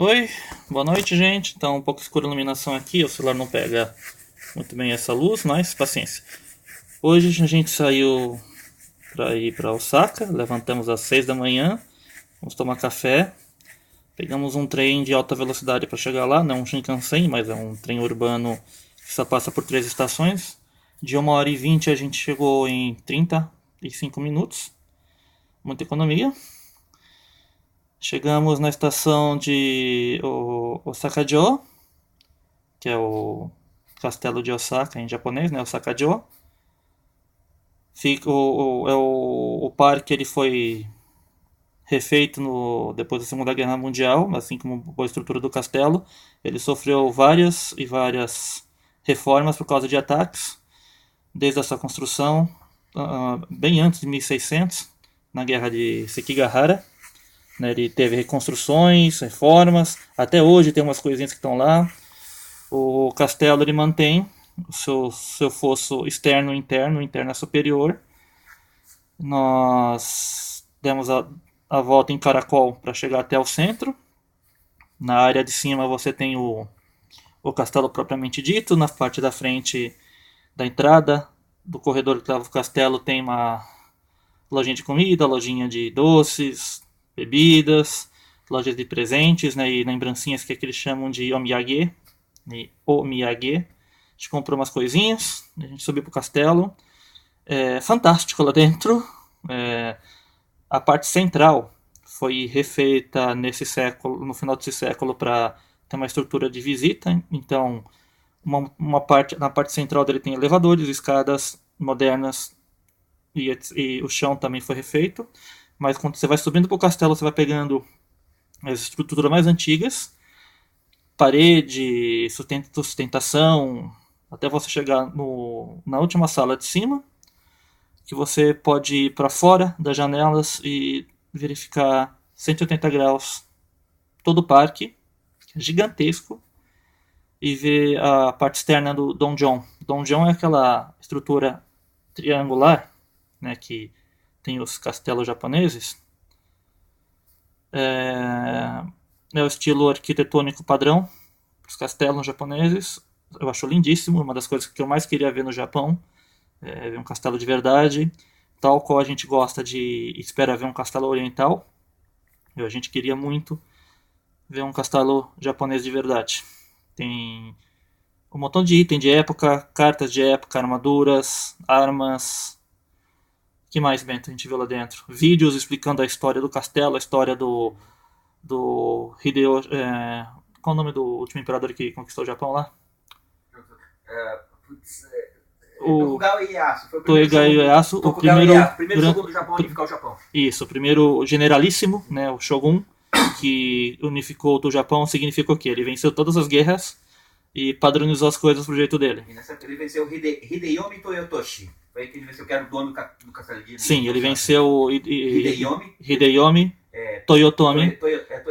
Oi, boa noite, gente. Então, um pouco escura a iluminação aqui, o celular não pega muito bem essa luz, mas paciência. Hoje a gente saiu para ir para Osaka, levantamos às 6 da manhã, vamos tomar café, pegamos um trem de alta velocidade para chegar lá, não um Shinkansen, mas é um trem urbano que só passa por três estações. De 1h20 a gente chegou em 35 minutos, muita economia. Chegamos na estação de Osaka-jo, que é o castelo de Osaka em japonês, né? Osaka-jo. Fica, o parque ele foi refeito depois da Segunda Guerra Mundial, assim como a estrutura do castelo. Ele sofreu várias e várias reformas por causa de ataques, desde a sua construção, bem antes de 1600, na Guerra de Sekigahara. Né, ele teve reconstruções, reformas, até hoje tem umas coisinhas que estão lá. O castelo ele mantém o seu fosso externo e interno, o interno é superior. Nós demos a volta em caracol para chegar até o centro. Na área de cima você tem o castelo propriamente dito. Na parte da frente da entrada do corredor que leva o castelo tem uma lojinha de comida, lojinha de doces, bebidas, lojas de presentes, né, e lembrancinhas que eles chamam de omiyage. A gente comprou umas coisinhas, a gente subiu pro castelo. É fantástico lá dentro. É, a parte central foi refeita nesse século, no final desse século, para ter uma estrutura de visita. Então, na parte central dele tem elevadores, escadas modernas e o chão também foi refeito. Mas quando você vai subindo para o castelo, você vai pegando as estruturas mais antigas, parede, sustentação, até você chegar na última sala de cima, que você pode ir para fora das janelas e verificar 180 graus todo o parque, que é gigantesco, e ver a parte externa do donjon. Donjon é aquela estrutura triangular, né, que tem os castelos japoneses. É o estilo arquitetônico padrão dos castelos japoneses. Eu acho lindíssimo, uma das coisas que eu mais queria ver no Japão é ver um castelo de verdade, tal qual a gente gosta de espera ver um castelo oriental. A gente queria muito ver um castelo japonês de verdade. Tem um montão de item de época, cartas de época, armaduras, armas. O que mais, Bento, a gente viu lá dentro? Vídeos explicando a história do castelo, a história do Hideyoshi. Qual o nome do último imperador que conquistou o Japão lá? Putz, O Tokugawa Ieyasu foi o primeiro Tokugawa shogun Ieyasu, o Tokugawa primeiro. Ieyasu, primeiro shogun do Japão a unificar o Japão. Isso, o primeiro generalíssimo, né, o Shogun, que unificou o Japão, significa o quê? Ele venceu todas as guerras e padronizou as coisas pro jeito dele. E nessa época ele venceu o Hideyomi Toyotoshi. Foi aí que ele venceu, que era o dono do castelo de Sim, ele venceu o Hideyomi Toyotomi,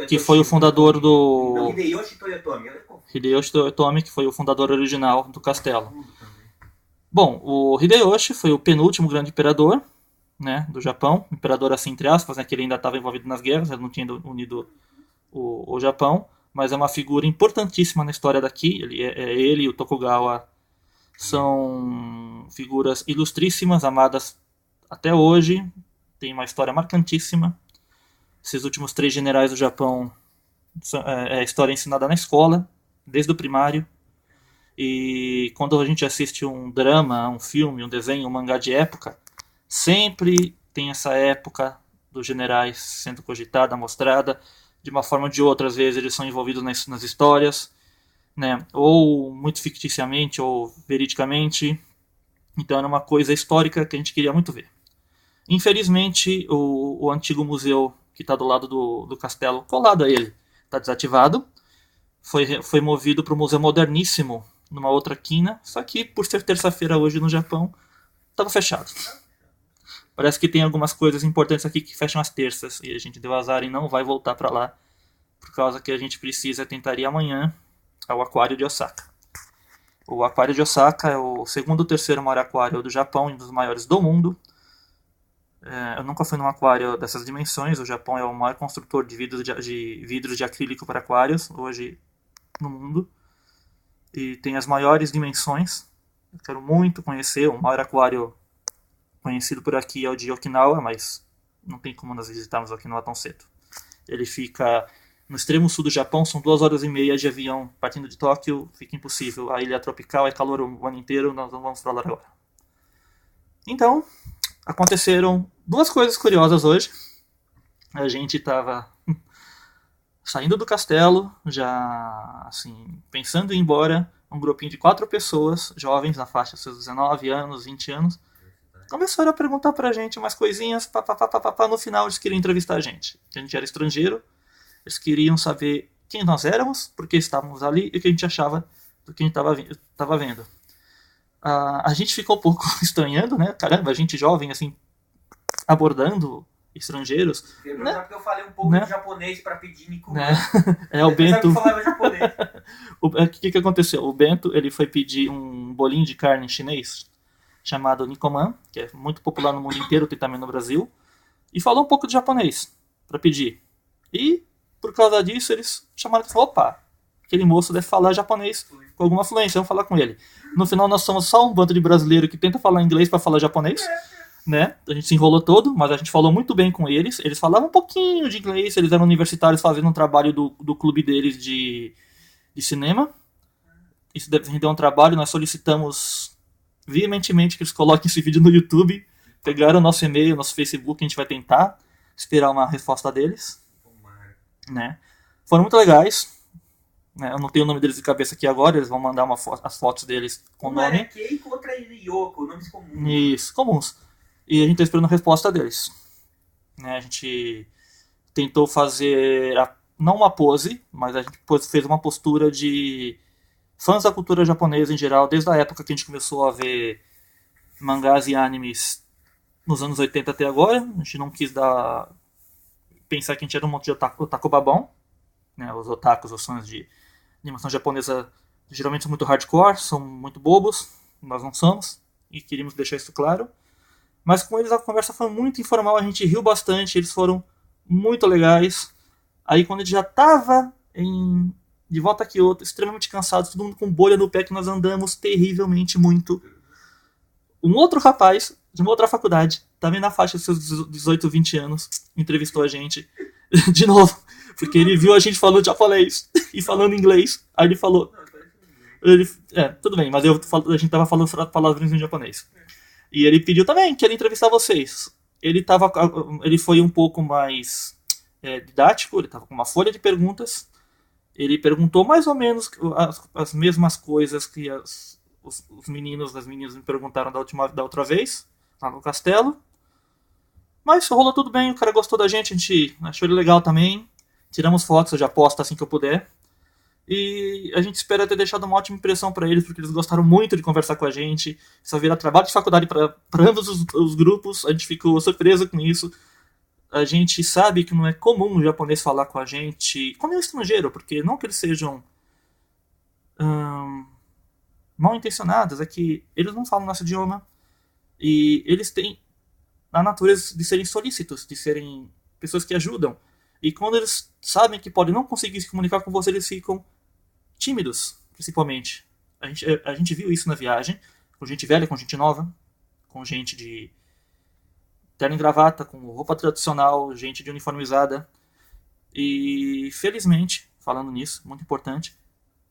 que foi o fundador Não, do. Hideyoshi Toyotomi. Hideyoshi Toyotomi, que foi o fundador original do castelo. Bom, o Hideyoshi foi o penúltimo grande imperador, né, do Japão. Imperador assim, entre aspas, né, que ele ainda estava envolvido nas guerras, ele não tinha unido o Japão. Mas é uma figura importantíssima na história daqui. Ele e o Tokugawa são figuras ilustríssimas, amadas até hoje. Tem uma história marcantíssima. Esses últimos três generais do Japão é a história ensinada na escola, desde o primário. E quando a gente assiste um drama, um filme, um desenho, um mangá de época, sempre tem essa época dos generais sendo cogitada, mostrada. De uma forma ou de outra, às vezes eles são envolvidos nas histórias, né? Ou muito ficticiamente, ou veridicamente. Então era uma coisa histórica que a gente queria muito ver. Infelizmente, o antigo museu que está do lado do castelo, colado a ele, está desativado. Foi movido para o Museu Moderníssimo, numa outra quina. Só que, por ser terça-feira hoje no Japão, estava fechado. Parece que tem algumas coisas importantes aqui que fecham as terças. E a gente deu azar e não vai voltar para lá. Por causa que a gente precisa tentar ir amanhã ao Aquário de Osaka. O Aquário de Osaka é o segundo ou terceiro maior aquário do Japão, um dos maiores do mundo. Eu nunca fui num aquário dessas dimensões. O Japão é o maior construtor de vidros de acrílico para aquários hoje no mundo. E tem as maiores dimensões. Eu quero muito conhecer. O maior aquário conhecido por aqui é o de Okinawa, mas não tem como nós visitarmos Okinawa tão cedo. Ele fica no extremo sul do Japão, são 2 horas e meia de avião partindo de Tóquio, fica impossível. A ilha tropical é calor o ano inteiro, nós não vamos para lá agora. Então, aconteceram 2 coisas curiosas hoje. A gente estava saindo do castelo, já assim, pensando em ir embora, um grupinho de 4 pessoas, jovens na faixa dos seus 19 anos, 20 anos, começaram a perguntar pra gente umas coisinhas, no final eles queriam entrevistar a gente. A gente era estrangeiro, eles queriam saber quem nós éramos, por que estávamos ali e o que a gente achava do que a gente estava vendo. A gente ficou um pouco estranhando, né? Caramba, a gente jovem, assim, abordando estrangeiros. Né? Porque eu falei um pouco de japonês para pedir Nico. Né? O Bento. Eu falava japonês. O que aconteceu? O Bento ele foi pedir um bolinho de carne chinês chamado Nikoman, que é muito popular no mundo inteiro, tem também no Brasil, e falou um pouco de japonês para pedir. E por causa disso eles chamaram e falaram: opa, aquele moço deve falar japonês com alguma fluência, vamos falar com ele. No final nós somos só um bando de brasileiro que tenta falar inglês para falar japonês. Né? A gente se enrolou todo, mas a gente falou muito bem com eles. Eles falavam um pouquinho de inglês, eles eram universitários fazendo um trabalho do clube deles de cinema. Isso deve render um trabalho, nós solicitamos veementemente que eles coloquem esse vídeo no YouTube. Pegaram o nosso e-mail, nosso Facebook, a gente vai tentar esperar uma resposta deles. Né? Foram muito legais. Né? Eu não tenho o nome deles de cabeça aqui agora, eles vão mandar as fotos deles com o nome. Keiko, outra é Yoko, nomes comuns. Isso, comuns. E a gente está esperando a resposta deles. Né, a gente tentou fazer, não uma pose, mas a gente fez uma postura de fãs da cultura japonesa em geral, desde a época que a gente começou a ver mangás e animes nos anos 80 até agora. A gente não quis pensar que a gente era um monte de otaku babão. Né, os otakus, os fãs de animação japonesa, geralmente são muito hardcore, são muito bobos, nós não somos, e queríamos deixar isso claro. Mas com eles a conversa foi muito informal, a gente riu bastante, eles foram muito legais. Aí quando a gente já estava de volta a Kyoto, extremamente cansados, todo mundo com bolha no pé, que nós andamos terrivelmente muito. Um outro rapaz, de uma outra faculdade, também na faixa dos seus 18, 20 anos, entrevistou a gente de novo, porque ele viu a gente falando japonês e falando inglês. Aí ele falou... tudo bem, mas a gente tava falando palavras em japonês. E ele pediu também que ele entrevistar vocês. Ele foi um pouco mais didático, ele estava com uma folha de perguntas. Ele perguntou mais ou menos as mesmas coisas que os meninos e as meninas me perguntaram da outra vez, lá no castelo. Mas rolou tudo bem, o cara gostou da gente, a gente achou ele legal também. Tiramos fotos, eu já posto assim que eu puder. E a gente espera ter deixado uma ótima impressão para eles, porque eles gostaram muito de conversar com a gente. Isso virá trabalho de faculdade para ambos os grupos. A gente ficou surpreso com isso. A gente sabe que não é comum o japonês falar com a gente, como é um estrangeiro, porque não que eles sejam mal intencionados, é que eles não falam nosso idioma. E eles têm a natureza de serem solícitos, de serem pessoas que ajudam. E quando eles sabem que podem não conseguir se comunicar com você, eles ficam tímidos, principalmente. A gente viu isso na viagem, com gente velha, com gente nova, com gente de terno e gravata, com roupa tradicional, gente de uniformizada. E, felizmente, falando nisso, muito importante,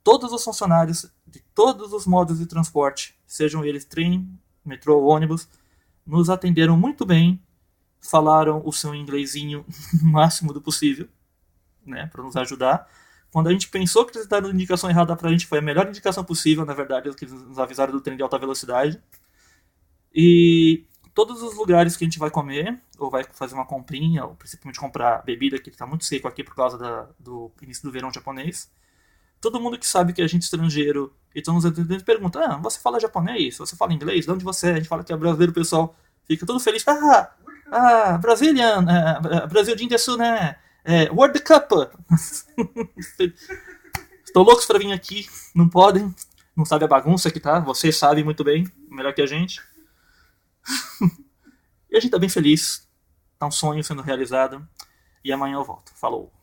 todos os funcionários de todos os modos de transporte, sejam eles trem, metrô ou ônibus, nos atenderam muito bem, falaram o seu inglesinho no máximo do possível, né, para nos ajudar. Quando a gente pensou que eles deram a indicação errada pra gente, foi a melhor indicação possível, na verdade, que eles nos avisaram do trem de alta velocidade. E todos os lugares que a gente vai comer, ou vai fazer uma comprinha, ou principalmente comprar bebida, que está muito seco aqui por causa do início do verão japonês, todo mundo que sabe que a gente é estrangeiro e estão nos atendendo pergunta: você fala japonês? Você fala inglês? De onde você é? A gente fala que é brasileiro, o pessoal fica todo feliz. Brazilian, Brasil de Índia Sul, né? World Cup. Estou loucos para vir aqui, não podem, não sabe a bagunça que tá, vocês sabem muito bem, melhor que a gente. E a gente tá bem feliz. Tá um sonho sendo realizado. E amanhã eu volto. Falou!